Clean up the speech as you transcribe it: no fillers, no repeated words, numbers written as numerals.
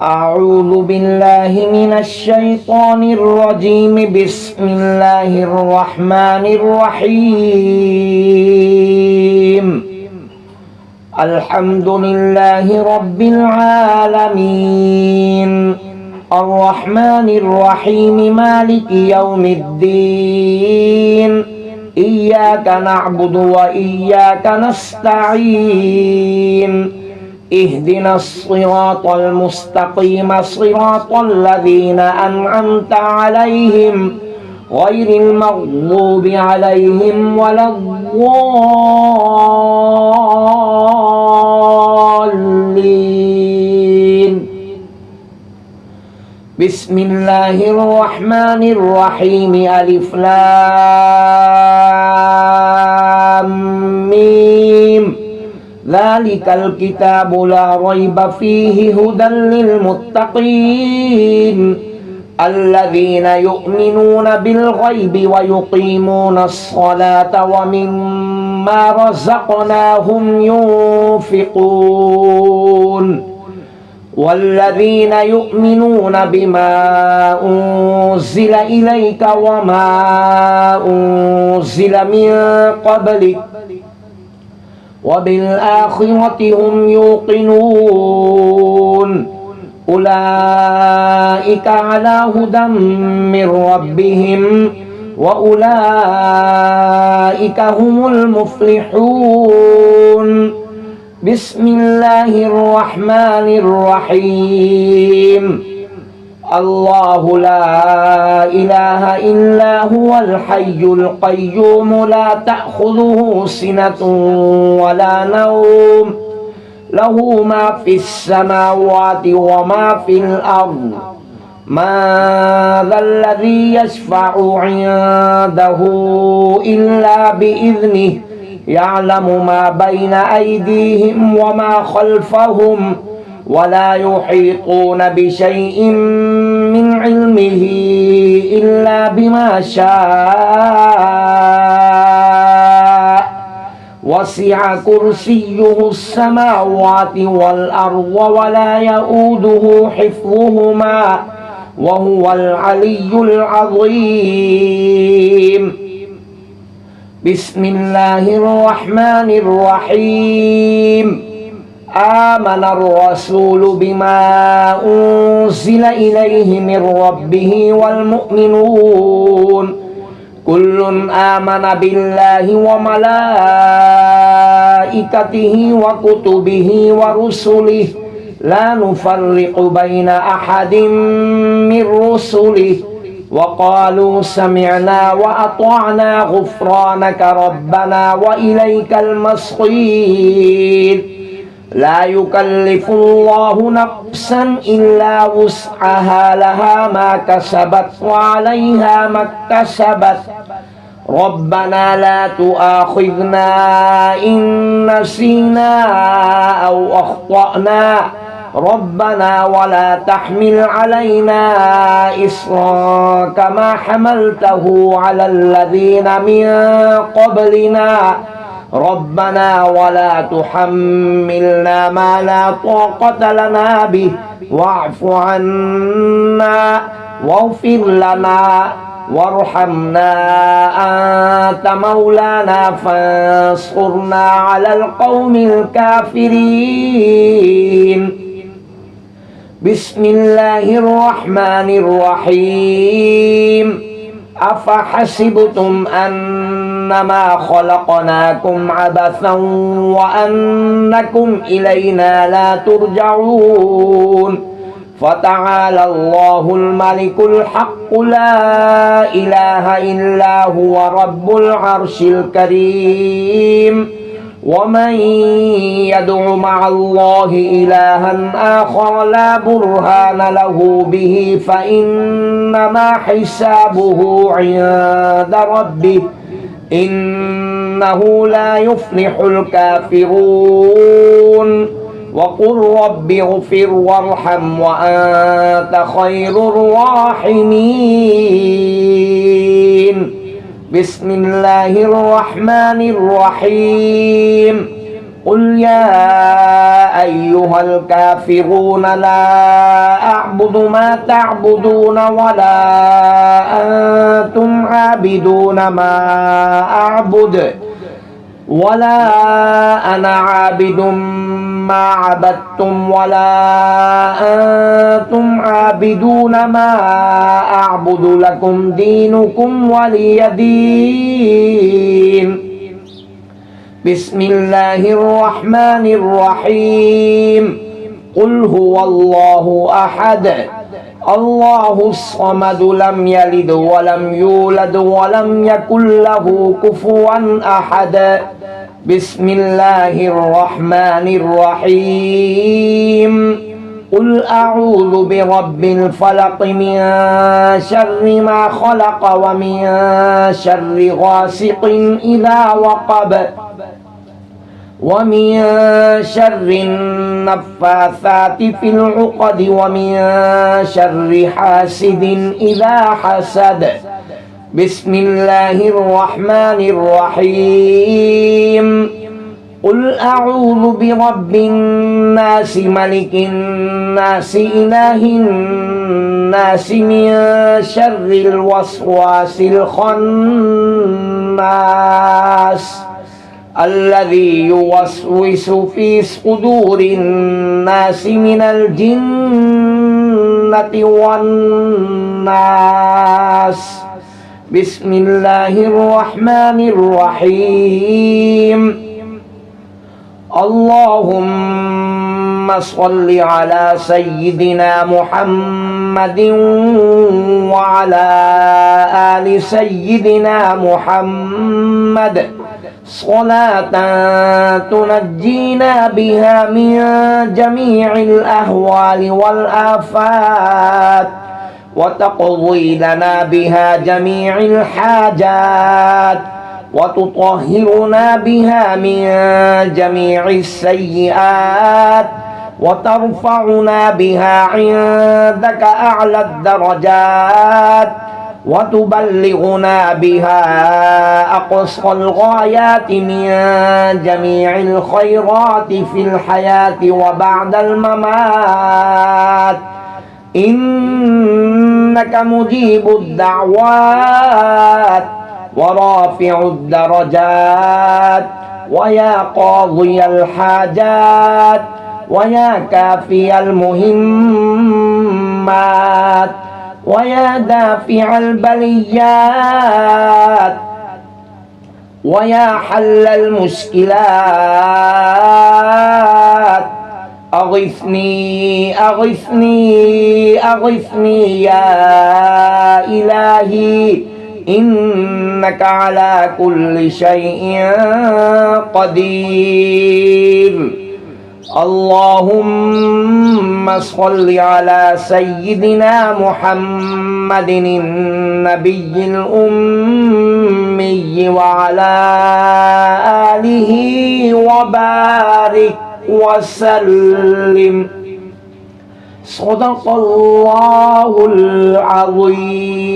أعوذ بالله من الشيطان الرجيم. بسم الله الرحمن الرحيم. الحمد لله رب العالمين، الرحمن الرحيم، مالك يوم الدين. إياك نعبد وإياك نستعين. اهدنا الصراط المستقيم، صراط الذين أنعمت عليهم غير المغضوب عليهم ولا الضالين. بسم الله الرحمن الرحيم. ألف لام ميم. ذلك الكتاب لا ريب فيه هدى للمتقين الذين يؤمنون بالغيب ويقيمون الصلاة ومما رزقناهم ينفقون والذين يؤمنون بما أنزل إليك وما أنزل من قبلك وبالآخرة هم يوقنون. أولئك على هدى من ربهم وأولئك هم المفلحون. بسم الله الرحمن الرحيم. الله لا إله إلا هو الحي القيوم لا تأخذه سنة ولا نوم له ما في السماوات وما في الأرض. ما ذا الذي يشفع عنده إلا بإذنه يعلم ما بين أيديهم وما خلفهم ولا يحيطون بشيء من علمه إلا بما شاء. وسع كرسيه السماوات والأرض ولا يؤوده حفظهما وهو العلي العظيم. بسم الله الرحمن الرحيم. آمن الرسول بما أنزل إليه من ربه والمؤمنون كل آمن بالله وملائكته وكتبه ورسله لا نفرق بين أحد من رسله وقالوا سمعنا وأطعنا غفرانك ربنا وإليك المصير. لا يكلف الله نفسا إلا وسعها لها ما كسبت وعليها ما اكتسبت. ربنا لا تؤاخذنا إن نسينا أو أخطأنا ربنا ولا تحمل علينا إصرا كما حملته على الذين من قبلنا ربنا ولا تحملنا ما لا طاقة لنا به واعف عنا واغفر لنا وارحمنا أنت مولانا فانصرنا على القوم الكافرين. بسم الله الرحمن الرحيم. أفحسبتم أنما خلقناكم عبثا وأنكم إلينا لا ترجعون. فتعالى الله الملك الحق لا إله إلا هو رب العرش الكريم. ومن يدع مع الله إلها آخر لا برهان له به فإنما حسابه عند ربه إنه لا يفلح الكافرون. وقل رب اغفر وارحم وأنت خير الراحمين. بسم الله الرحمن الرحيم. قل يا أيها الكافرون لا أعبد ما تعبدون ولا أنتم عابدون ما أعبد ولا أنا عابد ما عبدتم ولا أنتم عابدون ما أعبد لكم دينكم ولي دين بسم الله الرحمن الرحيم قل هو الله أحد الله الصمد لم يلد ولم يولد ولم يكن له كفوا أحد بسم الله الرحمن الرحيم قل أعوذ برب الفلق من شر ما خلق ومن شر غاسق إذا وقب ومن شر النفاثات في العقد ومن شر حاسد إذا حسد بسم الله الرحمن الرحيم قل أعوذ برب الناس ملك الناس إله الناس من شر الوسواس الخناس الذي يوسوس في صدور الناس من الجنة والناس بسم الله الرحمن الرحيم اللهم صل على سيدنا محمد وعلى آل سيدنا محمد صلاة تنجينا بها من جميع الأهوال والآفات وتقضي لنا بها جميع الحاجات وتطهرنا بها من جميع السيئات وترفعنا بها عندك أعلى الدرجات وتبلغنا بها أقصى الغايات من جميع الخيرات في الحياة وبعد الممات إنك مجيب الدعوات ورافع الدرجات ويا قاضي الحاجات ويا كافي المهمات ويا دافع البليات ويا حل المشكلات أغثني أغثني أغثني يا إلهي إنك على كل شيء قدير اللهم صل على سيدنا محمد النبي الأمي وعلى آله وبارك وسلم صدق الله العظيم